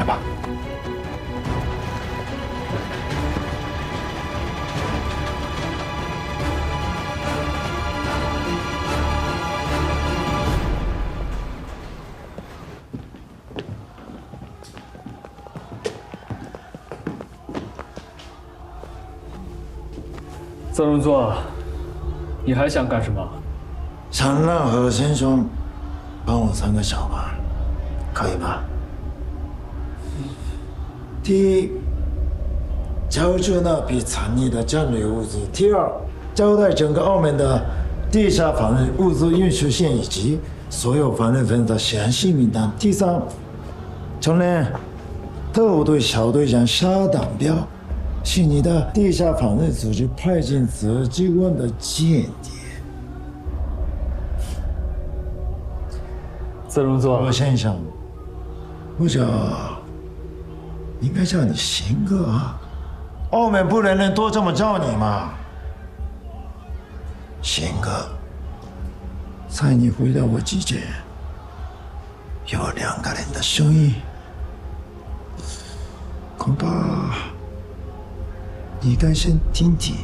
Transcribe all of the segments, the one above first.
来吧。曾荣座，你还想干什么？想让何先生帮我3个小忙，可以吗？第一，交出那笔残余的战略物资；第二，交代整个澳门的地下防御物资运输线以及所有防御分子的详细名单；第三，承认特务队小队长沙党彪是你的地下防御组织派进此机关的间谍。曾荣座，何先生，或者应该叫你贤哥啊，澳门不能人都这么叫你嘛。贤哥，在你回答我之前，有2个人的声音，恐怕你该先听听。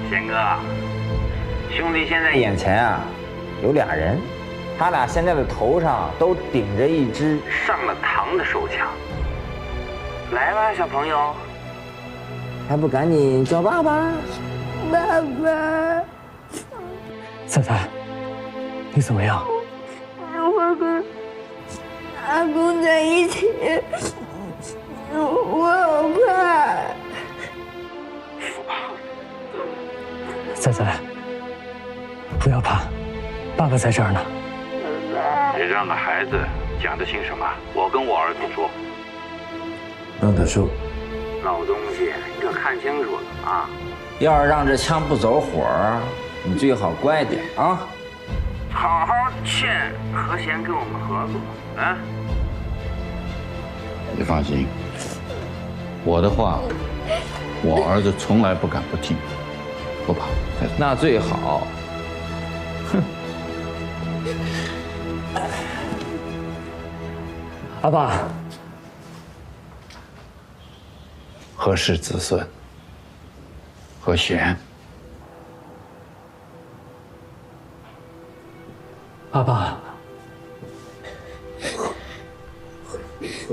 贤哥，兄弟现在眼前啊，有2人，他俩现在的头上都顶着一支上了膛的手枪。来吧，小朋友，还不赶紧叫爸爸？爸爸，彩彩，你怎么样？如果跟阿公在一起，我好怕。彩彩，不要怕，爸爸在这儿呢。别让那孩子讲得清什么，我跟我儿子说。让他说。老东西，你可看清楚了啊！要是让这枪不走火，你最好乖点啊！好好劝何贤跟我们合作啊！你放心，我的话，我儿子从来不敢不听。不怕，那最好。哼，阿爸，何氏子孙，何贤，阿爸，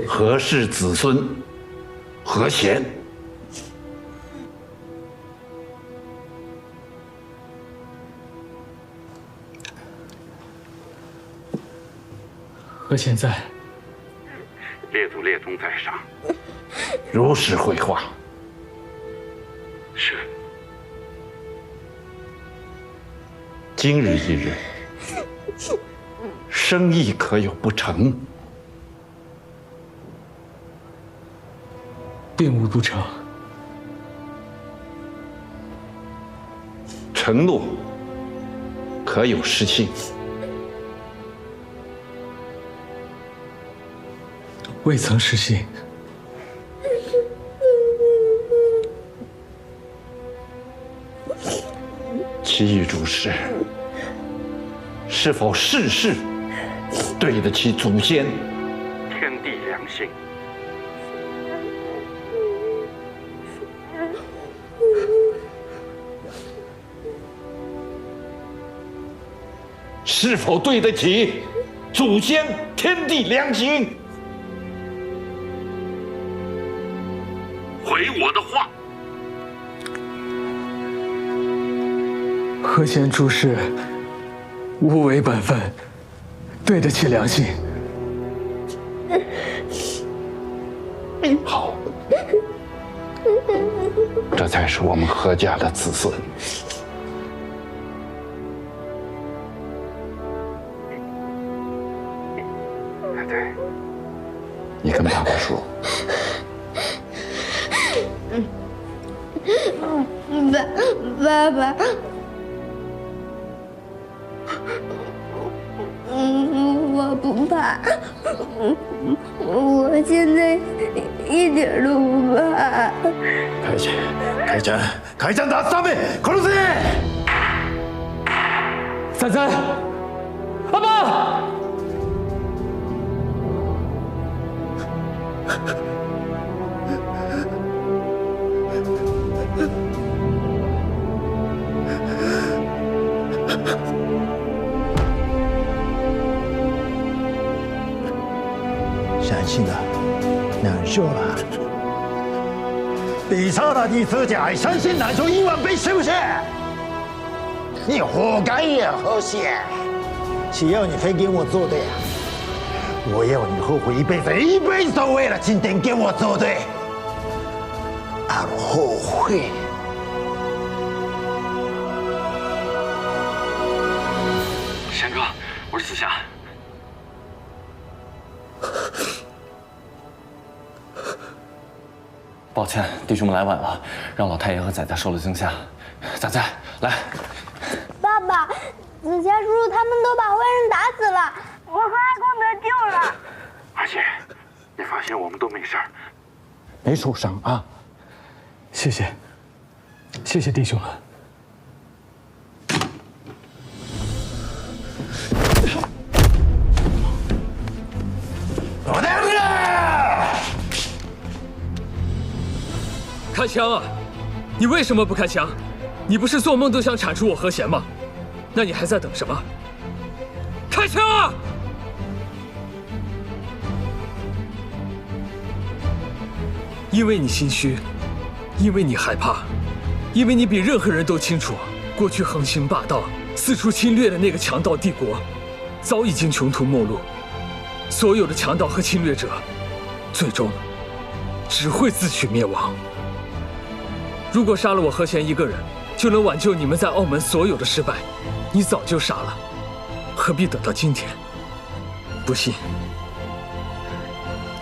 何氏子孙，何贤。和现在，列祖列宗在上，如实回话。是。今日一日，生意可有不成？并无不成。承诺可有失信？未曾失信。其余诸事，是否事事对得起祖先、天地良心？是否对得起祖先、天地良心？回我的话。何贤诸事无违本分，对得起良心。好，这才是我们何家的子孙。对，你跟爸爸说。爸爸，我不怕，我现在一点都不怕。開ちゃん出すため殺せ！三三，阿爸。相信了，难受了。比萨拉蒂这家相信难受10000倍，是不是？你活该呀，何贤！只要你肯跟我作对，我要你后悔一辈子，一辈子都为了今天跟我作对，而后悔。贤哥，我是子夏。抱歉，弟兄们来晚了，让老太爷和仔仔受了惊吓。仔仔，来。爸爸，子夏叔叔他们都把坏人打死了，我和阿公得救了。阿姐，你放心，我们都没事儿，没受伤啊。谢谢，谢谢弟兄们。开枪啊！你为什么不开枪？你不是做梦都想铲除我和弦吗？那你还在等什么？开枪啊！因为你心虚，因为你害怕，因为你比任何人都清楚，过去横行霸道、四处侵略的那个强盗帝国，早已经穷途末路。所有的强盗和侵略者，最终只会自取灭亡。如果杀了我和弦一个人，就能挽救你们在澳门所有的失败，你早就杀了，何必等到今天？不信，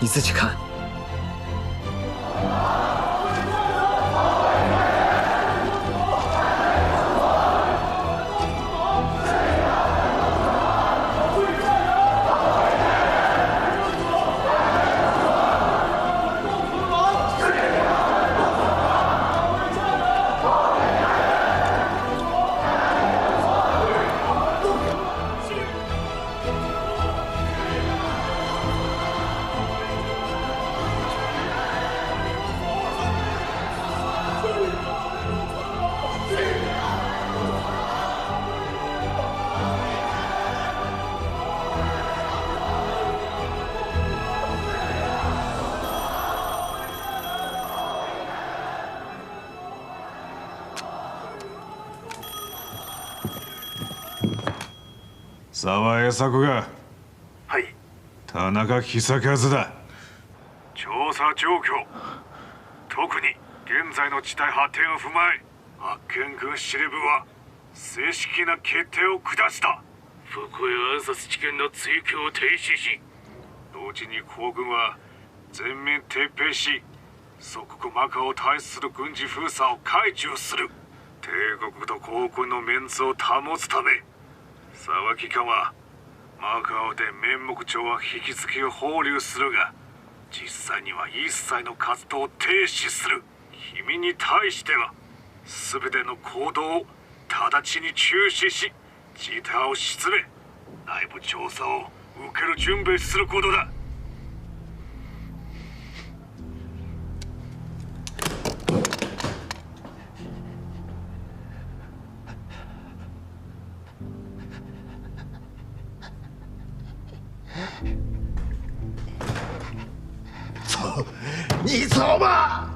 你自己看。沢江迫が。はい。田中久和だ。調査状況。特に現在の事態発展を踏まえ、発見軍司令部は正式な決定を下した。福井暗殺事件の追及を停止し、同時に皇軍は全面撤兵し、祖国マカオを対する軍事封鎖を解除する。帝国と皇軍のメンツを保つため、沢木官はマカオで面目帳は引き続き放流するが、実際には一切の活動を停止する。君に対しては全ての行動を直ちに中止し、事態を鎮め、内部調査を受ける準備することだ。走，你走吧。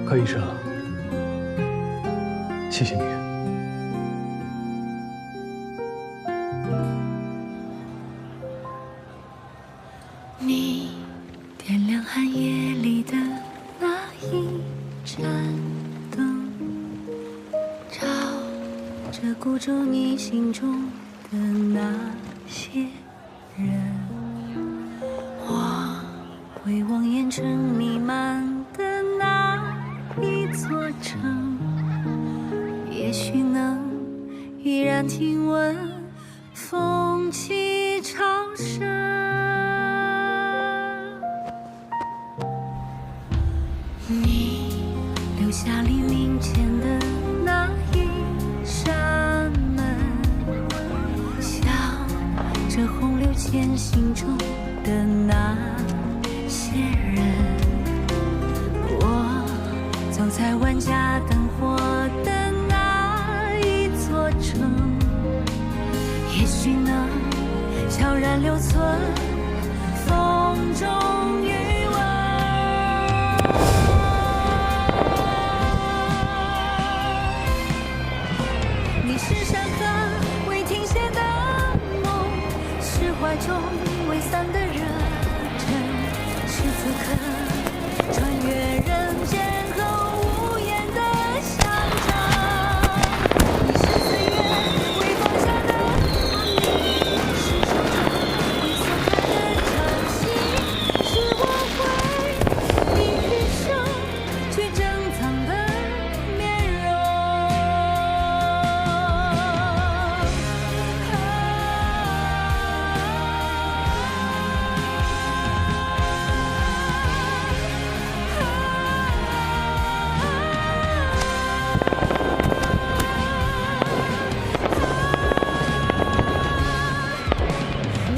柯医生，谢谢你。你点亮寒夜里的那一盏灯，照着鼓住你心中的那些人。我回望眼尘弥漫的那一座城，也许能依然听闻风起潮生。你留下黎明前的那一扇门，想着洪流前心中的那些人。我走在万家灯火的那一座城，也许能悄然留存风中余温。你是山河未停歇的梦，是怀中未散的热忱，是此刻穿越人间后无言的相照。你是岁月未放下的你，是手中未松开的潮汐，是我会以余生去珍藏的面容。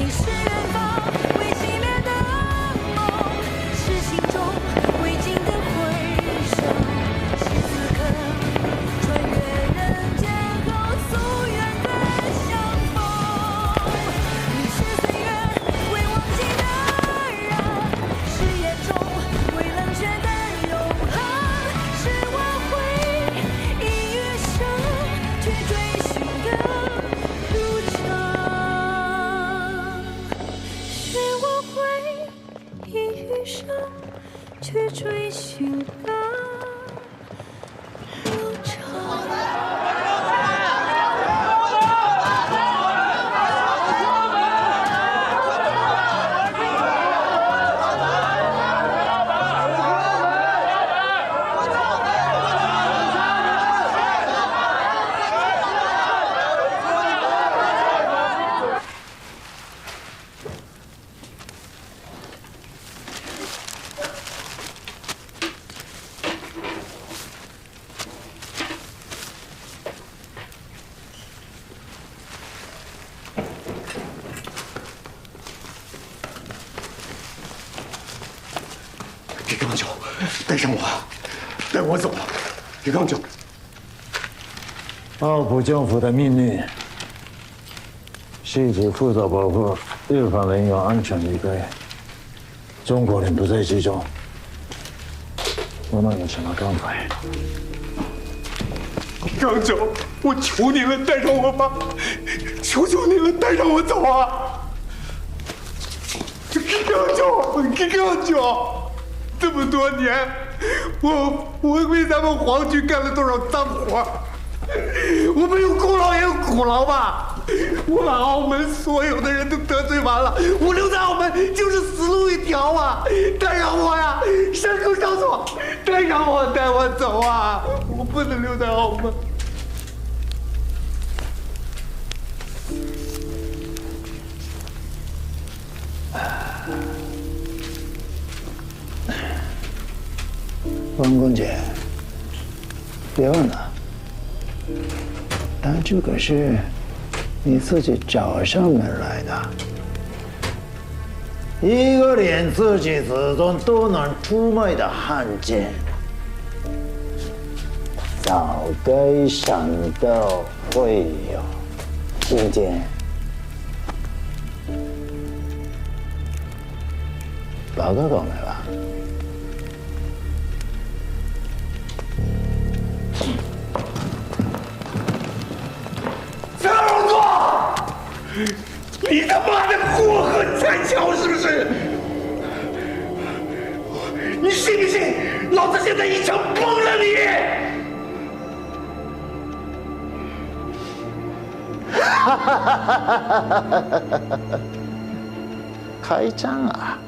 你是远方未熄灭的梦，是心中未尽的回声，是此刻穿越人间后夙愿的相逢。你是岁月未忘记的人，是眼中未冷却的永恒，是我会以余生去追寻的路程。是我会以余生去追寻的路程。李刚九，带上我，带我走。李刚九，奥普政府的命令，细节负责保护日方人员安全离开，中国人不在其中。我们有什么办法？李刚九，我求你了，带上我吧！求求你了，带上我走啊！李刚九，李刚九。这么多年，我为咱们皇军干了多少脏活？我们有功劳也有苦劳吧？我把澳门所有的人都得罪完了，我留在澳门就是死路一条啊！带上我呀，山口少佐，带上我，带我走啊！我不能留在澳门。王公姐，别忘了，他这可是你自己找上门来的。一个连自己子孙都能出卖的汉奸，早该想到会有今天。老哥讲来吧。张荣座，你他妈的过河拆桥是不是？你信不信老子现在一枪崩了你？开战啊！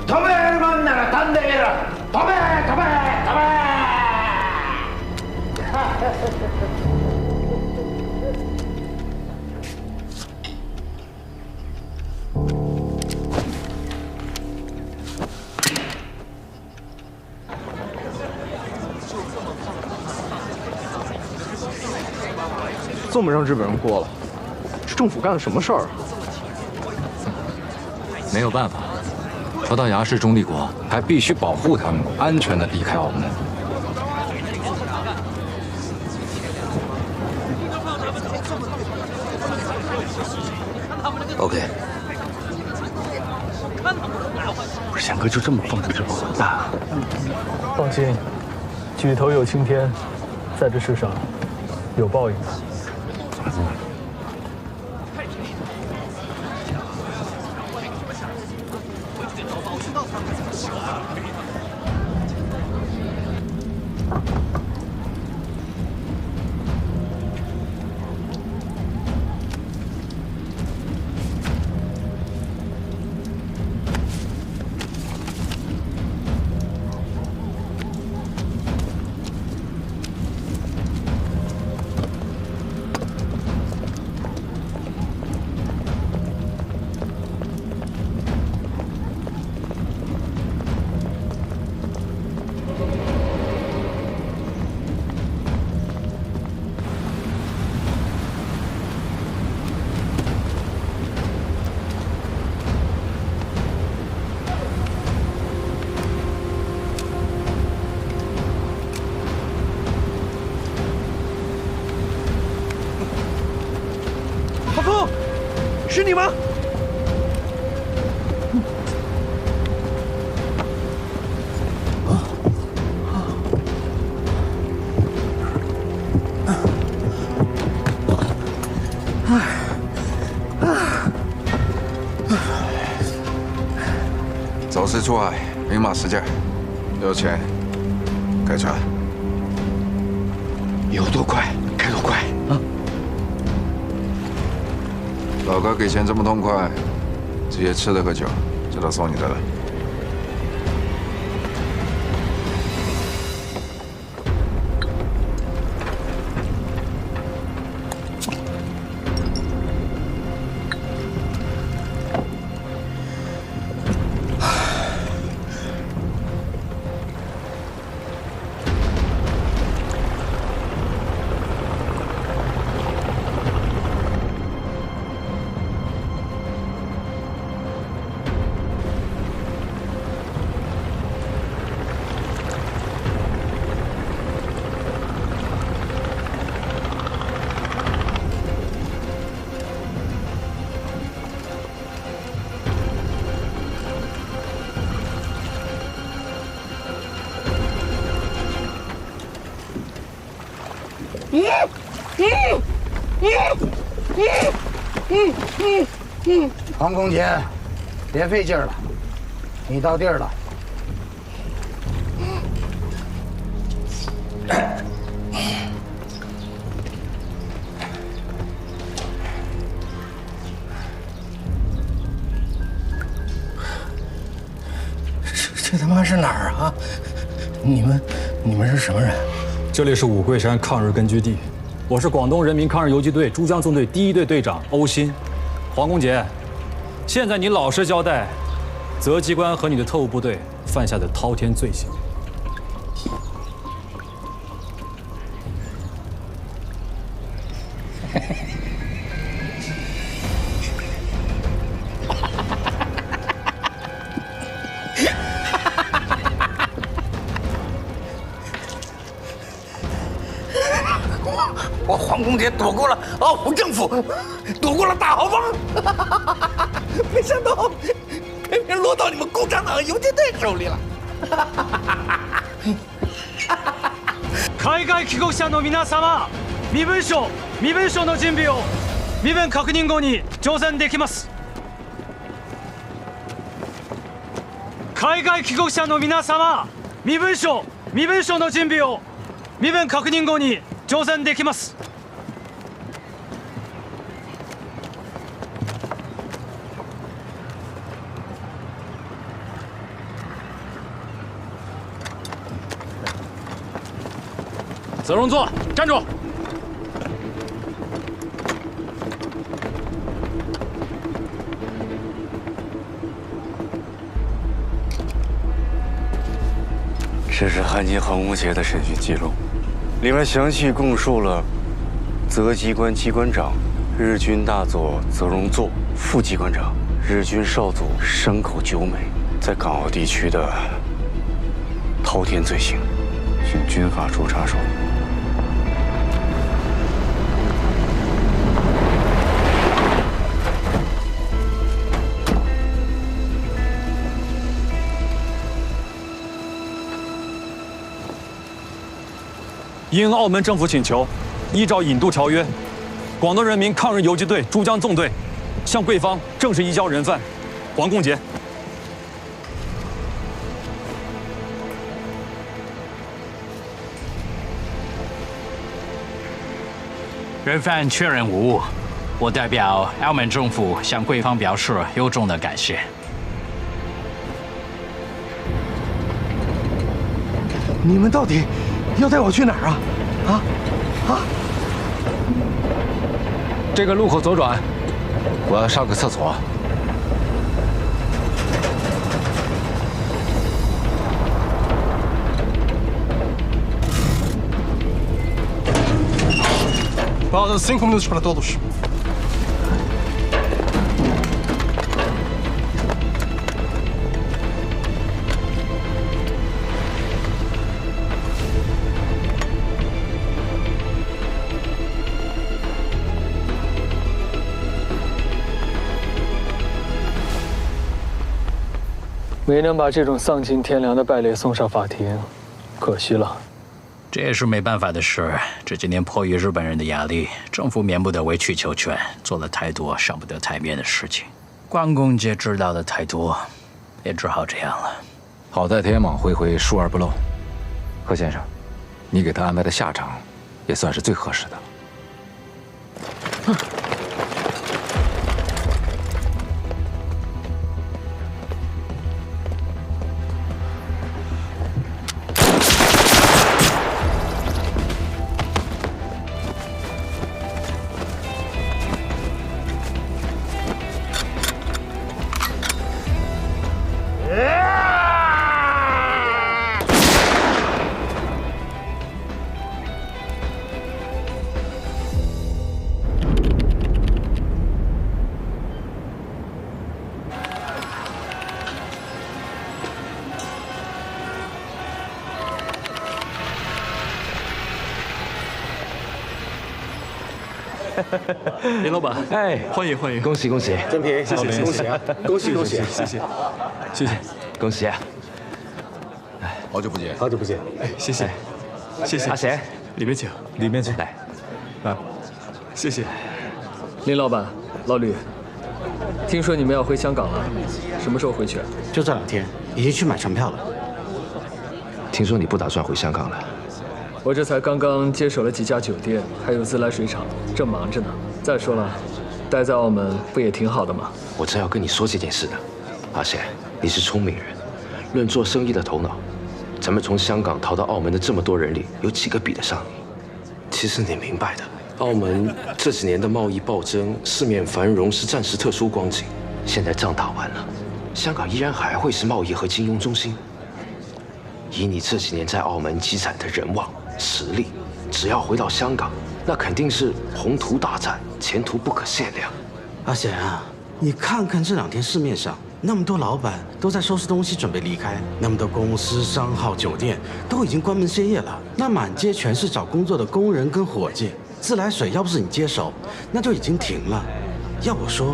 飛べるもんなら飛んでみろ。飛べ飛べ飛べ。这么让日本人过了，是政府干的什么事儿啊？没有办法，葡萄牙是中立国，还必须保护他们安全地离开澳门。OK。不是宪哥就这么放过这个混蛋？放心，举头有青天，在这世上有报应的。是你吗？走私出海，明码实价，有钱开船。有多快开多快啊！老哥给钱这么痛快，直接吃了个酒，这都送你的了。黄空姐，别费劲了，你到地儿了。这他妈是哪儿啊？你们是什么人？这里是五桂山抗日根据地，我是广东人民抗日游击队珠江纵队第1队队长欧新。黄公杰，现在你老实交代，责机关和你的特务部队犯下的滔天罪行。我黄公杰躲过了奥府政府，躲过了大豪帮，没想到偏偏落到你们共产党游击队手里了。海外帰国者の皆様、身分証の準備を身分確認後に乗船できます。海外帰国者の皆様、身分証の準備を身分確認後に乗船できます。泽荣座，站住！这是汉奸黄公杰的审讯记录，里面详细供述了责机关机关长日军大佐泽荣作、副机关长日军少佐山口久美在港澳地区的滔天罪行，请军法处查收。因澳门政府请求，依照引渡条约，广东人民抗日游击队珠江纵队向贵方正式移交人犯黄公杰。人犯确认无误，我代表澳门政府向贵方表示由衷的感谢。你们到底要带我去哪儿啊？这个路口左转，我要上个厕所。Faltam 5 minutos para todos. “没能把这种丧尽天良的败类送上法庭，可惜了。这也是没办法的事。这几年迫于日本人的压力，政府免不得委曲求全，做了太多上不得台面的事情。关公杰知道的太多，也只好这样了。好在天网恢恢，疏而不漏。何先生，你给他安排的下场，也算是最合适的了。林老板，哎，欢迎欢迎，恭喜恭喜，真便宜，谢谢，恭喜啊，恭喜恭喜，谢谢，谢谢，恭喜啊！哎，好久不见，好久不见，哎，谢谢，谢谢。阿贤，里面请，里面请，来，啊，谢谢。林老板，老吕，听说你们要回香港了，什么时候回去？就这2天，已经去买船票了。听说你不打算回香港了？我这才刚刚接手了几家酒店，还有自来水厂，正忙着呢。再说了，待在澳门不也挺好的吗？我正要跟你说这件事呢。阿贤，你是聪明人，论做生意的头脑，咱们从香港逃到澳门的这么多人里，有几个比得上你？其实你明白的，澳门这几年的贸易暴增，市面繁荣是暂时特殊光景，现在仗打完了，香港依然还会是贸易和金融中心。以你这几年在澳门积攒的人望、实力，只要回到香港，那肯定是宏图大展，前途不可限量。阿贤啊，你看看这2天市面上那么多老板都在收拾东西准备离开，那么多公司、商号、酒店都已经关门歇业了，那满街全是找工作的工人跟伙计。自来水要不是你接手，那就已经停了。要我说，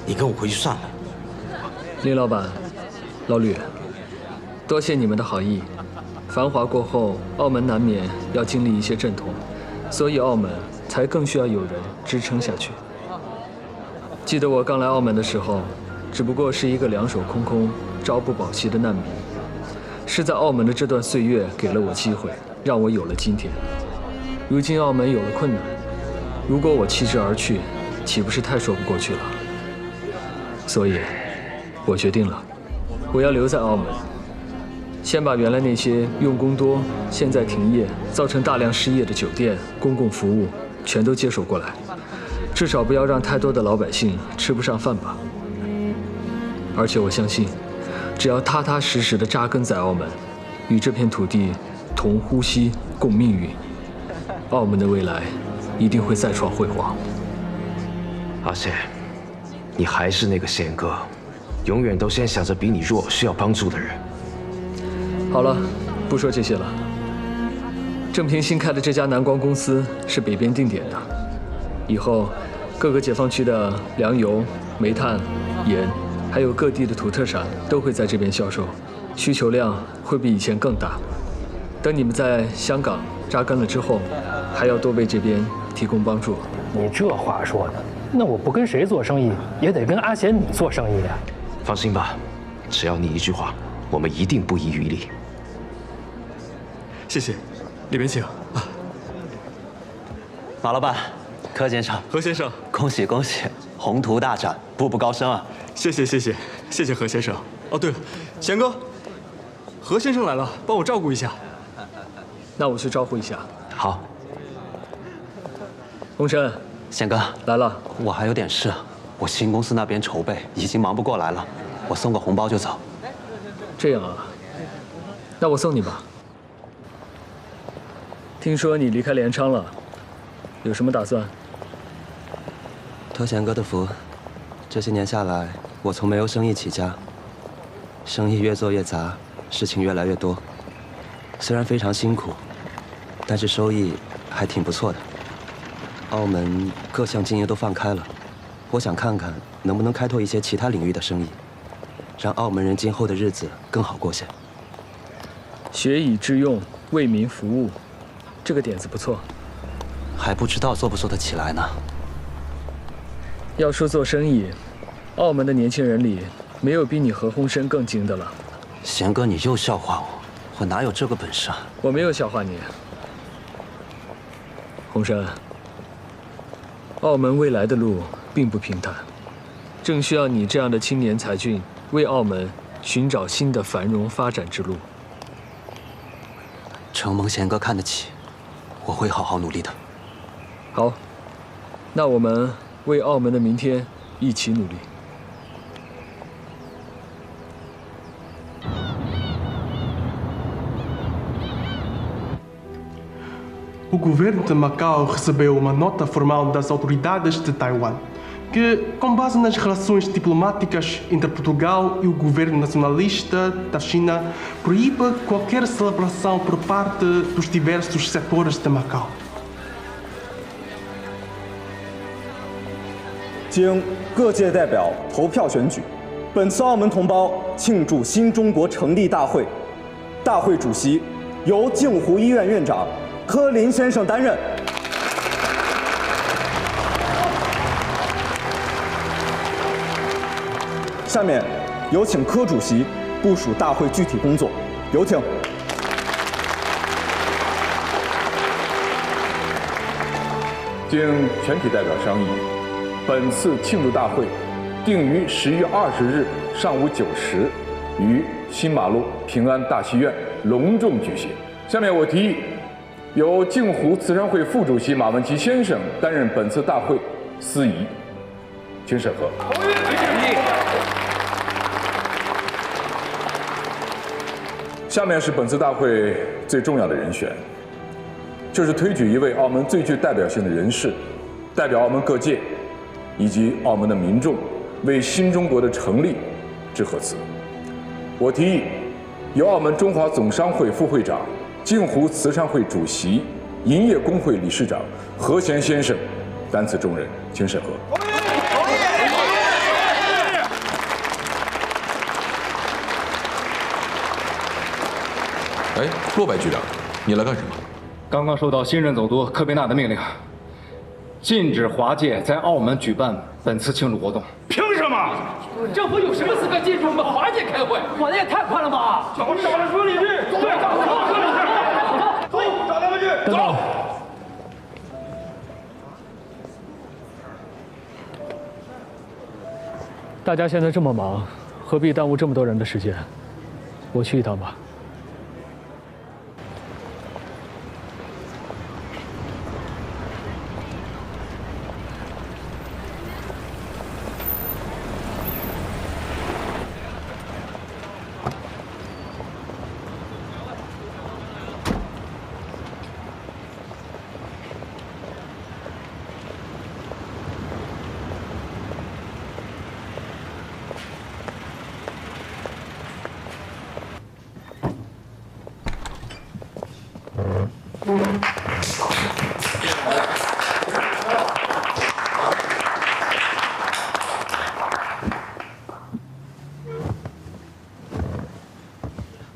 你跟我回去算了。林老板，老吕，多谢你们的好意。繁华过后，澳门难免要经历一些阵痛，所以澳门才更需要有人支撑下去。记得我刚来澳门的时候，只不过是一个两手空空、朝不保夕的难民。是在澳门的这段岁月给了我机会，让我有了今天。如今澳门有了困难，如果我弃之而去，岂不是太说不过去了？所以，我决定了，我要留在澳门，先把原来那些用工多、现在停业、造成大量失业的酒店、公共服务全都接手过来，至少不要让太多的老百姓吃不上饭吧。而且我相信，只要踏踏实实地扎根在澳门，与这片土地同呼吸共命运，澳门的未来一定会再创辉煌。阿贤，你还是那个贤哥，永远都先想着比你弱、需要帮助的人。好了，不说这些了。郑平新开的这家南光公司是北边定点的，以后各个解放区的粮油、煤炭、盐，还有各地的土特产都会在这边销售，需求量会比以前更大。等你们在香港扎根了之后，还要多为这边提供帮助。你这话说的，那我不跟谁做生意，也得跟阿贤你做生意呀。放心吧，只要你一句话，我们一定不遗余力。谢谢，里面请。马老板，柯先生，何先生，恭喜恭喜，宏图大展，步步高升啊！谢谢谢谢谢谢何先生。哦，对了，贤哥，何先生来了，帮我照顾一下。那我去招呼一下。好。洪琛，贤哥来了，我还有点事，我新公司那边筹备已经忙不过来了，我送个红包就走。这样啊，那我送你吧。听说你离开联昌了，有什么打算？托贤哥的福，这些年下来，我从没有生意起家，生意越做越杂，事情越来越多。虽然非常辛苦，但是收益还挺不错的。澳门各项经营都放开了，我想看看能不能开拓一些其他领域的生意，让澳门人今后的日子更好过些。学以致用，为民服务，这个点子不错。还不知道做不做得起来呢。要说做生意，澳门的年轻人里没有比你何鸿燊更精的了。贤哥，你又笑话我，我哪有这个本事啊？我没有笑话你。鸿燊，澳门未来的路并不平坦，正需要你这样的青年才俊为澳门寻找新的繁荣发展之路。承蒙贤哥看得起，我会好好努力的。好，那我们为澳门的明天一起努力。O governo de Macau recebeu uma nota formal das autoridades de Taiwan, que, com base nas relações diplomáticas entre Portugal e o governo nacionalista da China, proíbe qualquer celebração por parte dos diversos setores de Macau. 经各界代表投票选举，本次澳门同胞庆祝新中国成立大会，大会主席由镜湖医院院长柯林先生担任。下面有请柯主席部署大会具体工作，有请。经全体代表商议，本次庆祝大会定于11月20日上午9时于新马路平安大戏院隆重举行。下面我提议，由镜湖慈善会副主席马文琪先生担任本次大会司仪，请审核。下面是本次大会最重要的人选，就是推举一位澳门最具代表性的人士，代表澳门各界以及澳门的民众，为新中国的成立致贺词。我提议由澳门中华总商会副会长、镜湖慈善会主席、银业工会理事长何贤先生担此重任，请审核。哎，骆白局长，你来干什么？刚刚收到新任总督科贝纳的命令，禁止华界在澳门举办本次庆祝活动。凭什么？政府有什么资格禁止我们华界开会？管的也太宽了吧！找他说理去，对，找他说理去，走，找他们去，走。大家现在这么忙，何必耽误这么多人的时间？我去一趟吧。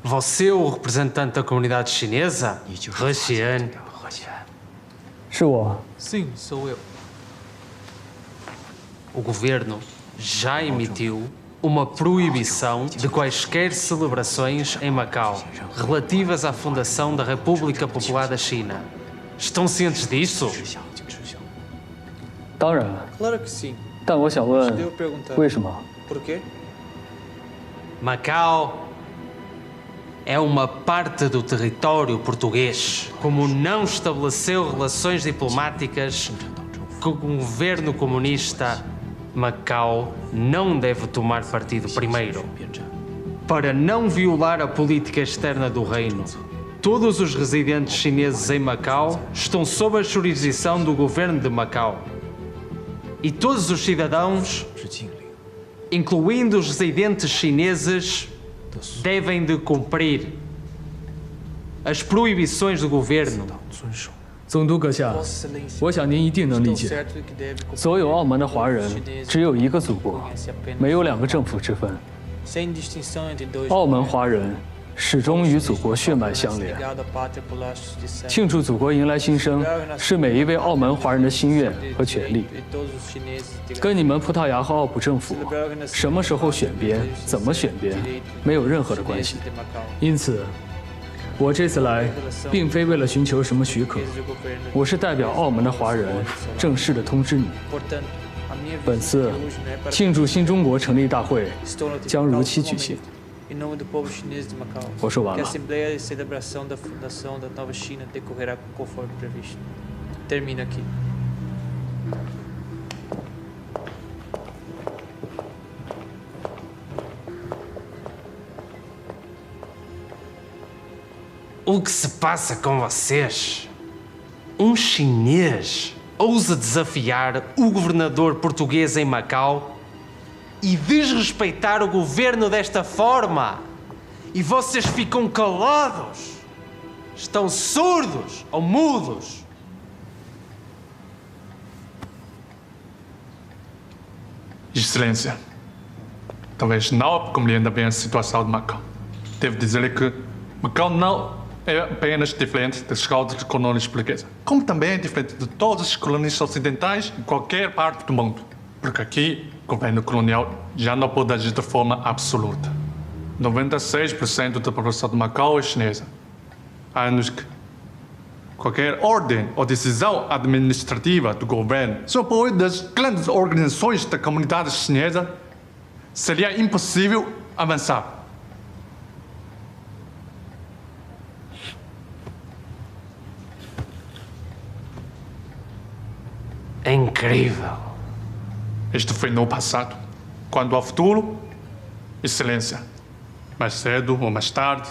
Você é o representante da comunidade chinesa? He Xian. 是我。Sim, sou eu. O governo já emitiu uma proibição de quaisquer celebrações em Macau relativas à fundação da República Popular da China. Estão cientes disso? 当然。Claro que sim. 但我想问，为什么？ Por quê? Macau é uma parte do território português. Como não estabeleceu relações diplomáticas com o governo comunista, Macau não deve tomar partido primeiro. Para não violar a política externa do reino, todos os residentes chineses em Macau estão sob a jurisdição do governo de Macau. E todos os cidadãos, incluindo os residentes chineses, devem de cumprir as proibições do governo. 总督阁下，我想您一定能理解，所有澳门的华人只有一个祖国，没有两个政府之分。澳门华人始终与祖国血脉相连。庆祝祖国迎来新生，是每一位澳门华人的心愿和权利，跟你们葡萄牙和澳葡政府什么时候选边、怎么选边没有任何的关系。因此，我这次来并非为了寻求什么许可，我是代表澳门的华人正式的通知你，本次庆祝新中国成立大会将如期举行。 Em nome do povo chinês de Macau, que a Assembleia de Celebração da Fundação da Nova China decorrerá conforme previsto. Termino aqui. O que se passa com vocês? Um chinês ousa desafiar o governador português em Macau e desrespeitar o governo desta forma. E vocês ficam calados. Estão surdos ou mudos. Excelência, talvez não compreenda bem a situação de Macau. Devo dizer que Macau não é apenas diferente das outras colônias portuguesas, como também é diferente de todas as colônias ocidentais em qualquer parte do mundo. Porque aqui, o governo colonial já não pode agir de forma absoluta. 96% da população de Macau é chinesa. A menos que qualquer ordem ou decisão administrativa do governo sob apoio das grandes organizações da comunidade chinesa, seria impossível avançar. É incrível. Isto foi no passado. Quando ao futuro, Excelência, mais cedo ou mais tarde,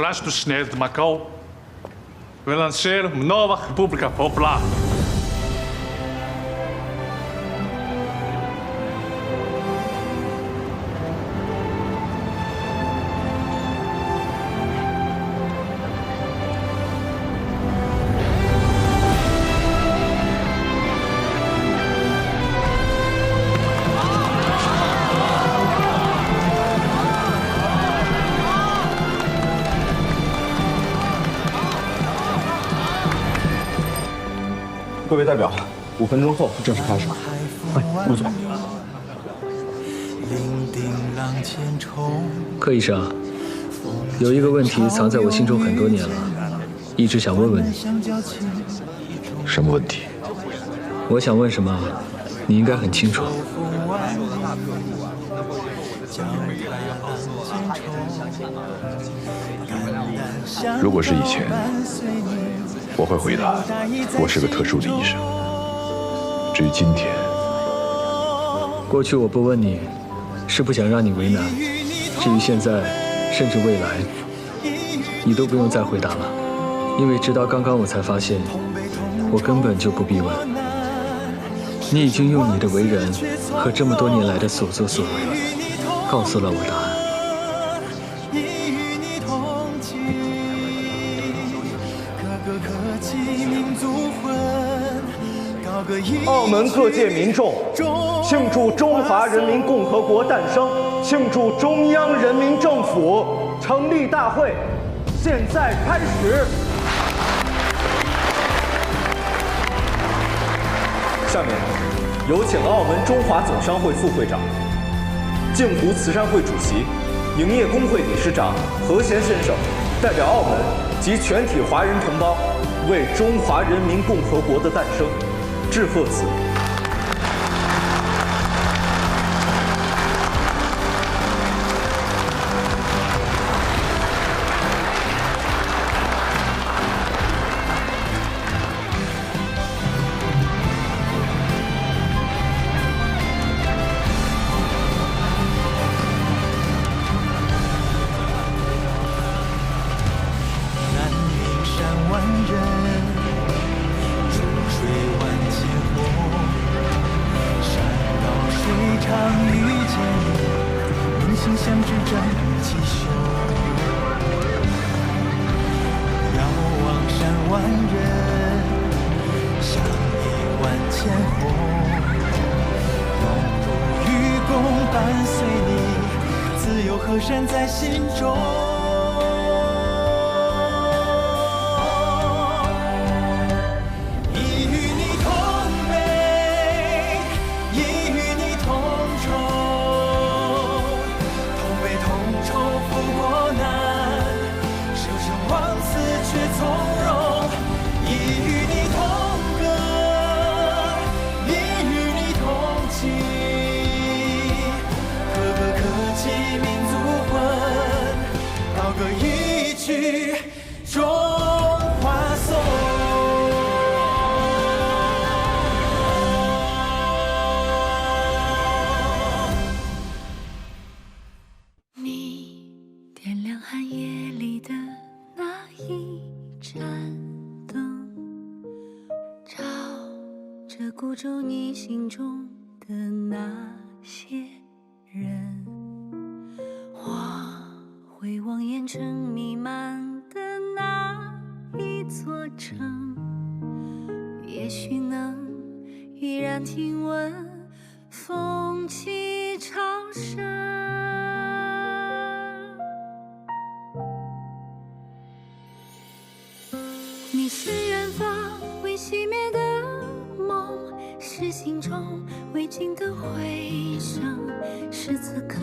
atrás dos chineses de Macau, vai nascer uma nova República Popular.各位代表，5分钟后正式开始。快，入座。柯医生，有一个问题藏在我心中很多年了，一直想问问你。什么问题？我想问什么，你应该很清楚。如果是以前，我会回答，我是个特殊的医生。至于今天，过去我不问你，是不想让你为难。至于现在，甚至未来，你都不用再回答了，因为直到刚刚我才发现，我根本就不必问。你已经用你的为人和这么多年来的所作所为，告诉了我答案。澳门各界民众庆祝中华人民共和国诞生，庆祝中央人民政府成立大会，现在开始。下面有请澳门中华总商会副会长、镜湖慈善会主席、营业工会理事长何贤先生代表澳门及全体华人同胞为中华人民共和国的诞生致贺词。孤舟你心中的那些人，化回望烟尘弥漫的那一座城，也许能依然听闻风起潮生。你是远方未熄灭的梦，是心中未尽的回声，是此刻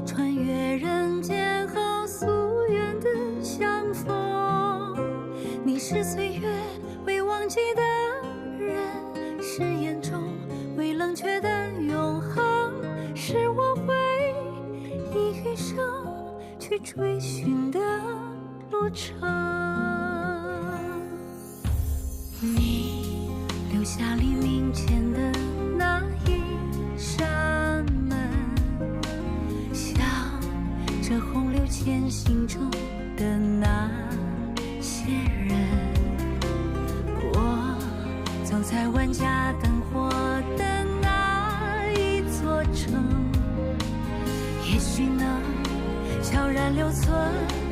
穿越人间后夙愿的相逢。你是岁月未忘记的人，是眼中未冷却的永恒，是我会以余生去追寻的路程。你留下黎明前的那一扇门，像这洪流前行中的留存。